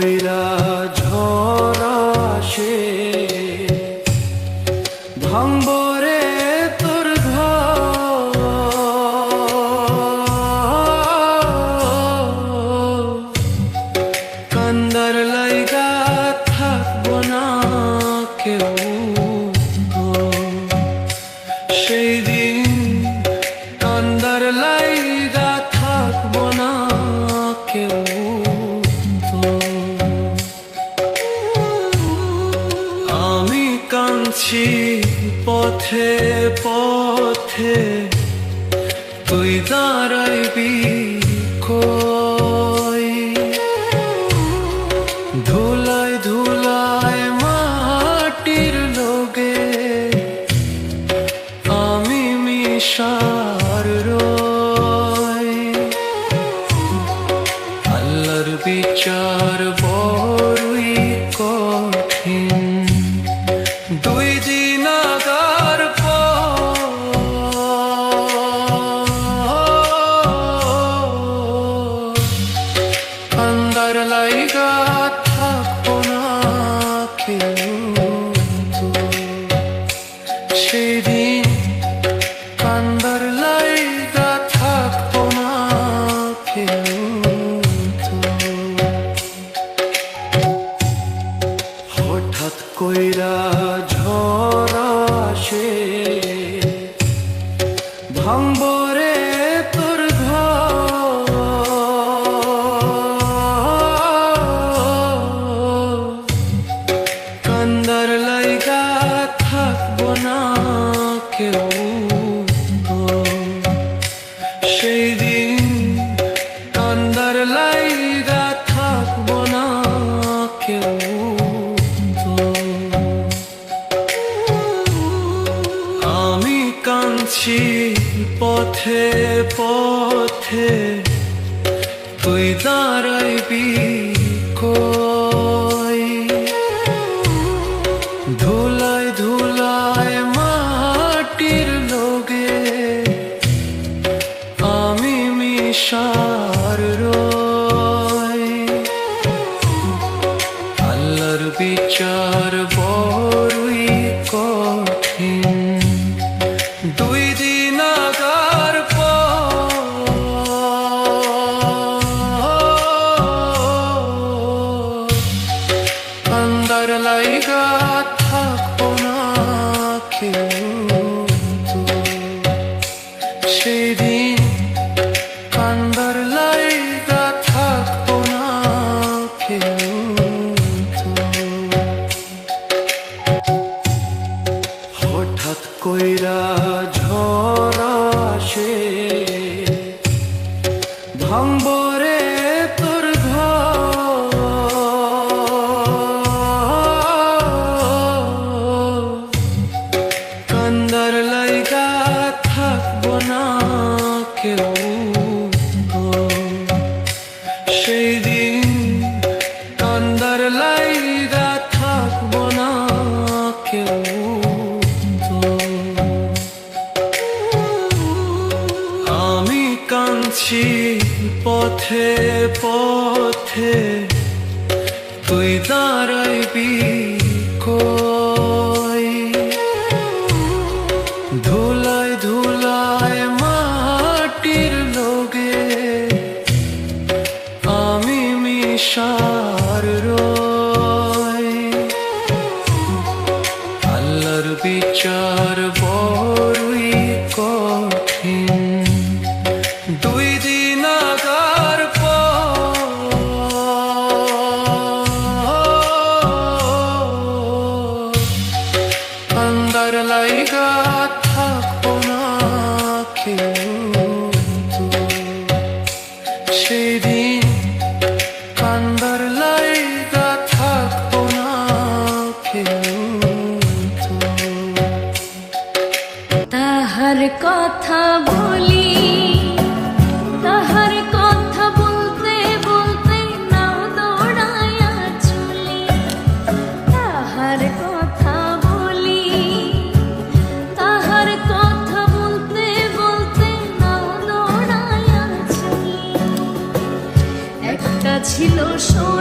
কইরা ঝড় আসে, ভাঙবো রে তোর ঘর। কান্দার লাইগা থাকবো না কেউ, সেই দিন কান্দার লাইগা থাকবো না কেউ। আমি কাঁদছি পথে পথে, তুই দাঁড়াইবি কই? ধুলায় ধুলায় মাটির লোগে আমি মিশার রই। আল্লাহর বিচার বড়ই কঠিন, দুই দিন আগার কান্দার লাইগা থাকবো না কেউ। সেদিন কান্দার লাইগা থাকবো না কেউ। হঠাৎ কইরা ঝড় আসে, ভাঙবো রে তোর ঘর। কান্দার লাইগা থাকবো না কেউ। সেই দিন কান্দার লাইগা থাকবো না কেউ। আমি কাঁদছি পথে পথে, তুই দাঁড়াইবি কই? ধুলায় ধুলায় মাটির লোগে আমি মিশার রই। আল্লাহর বিচার বড়ই কঠিন, দুই দিন আগার কান্দার লাইগা থাকবো না কেউ। সেদিন কান্দার লাইগা থাকবো না কেউ। হঠাৎ কইরা ঝড় আসে, ভাঙবো রে তোর ঘর। কান্দার লাইগা থাকবো না কেউ। সেই দিন কান্দার লাইগা থাকবো না কেউ। আমি কাঁদছি পথে পথে, তুই দাঁড়াইবি কই? ধুলায় ধুলায় মাটির লোগে আমি মিশার রই। আল্লাহর বিচার বড়ই কঠিন, দুই দিন আগার কান্দার লাইগা থাকবো না কেউ। সেদিন কান্দার লাইগা থাকবো না কেউ। তাহার কথা বলি, তাহার কথা বলতে বলতে নাও দৌড়াইয়া চলি। তাহার কথা বলি, তাহার কথা বলতে বলতে নাও দৌড়াইয়া চলি। একটা ছিল সোনা।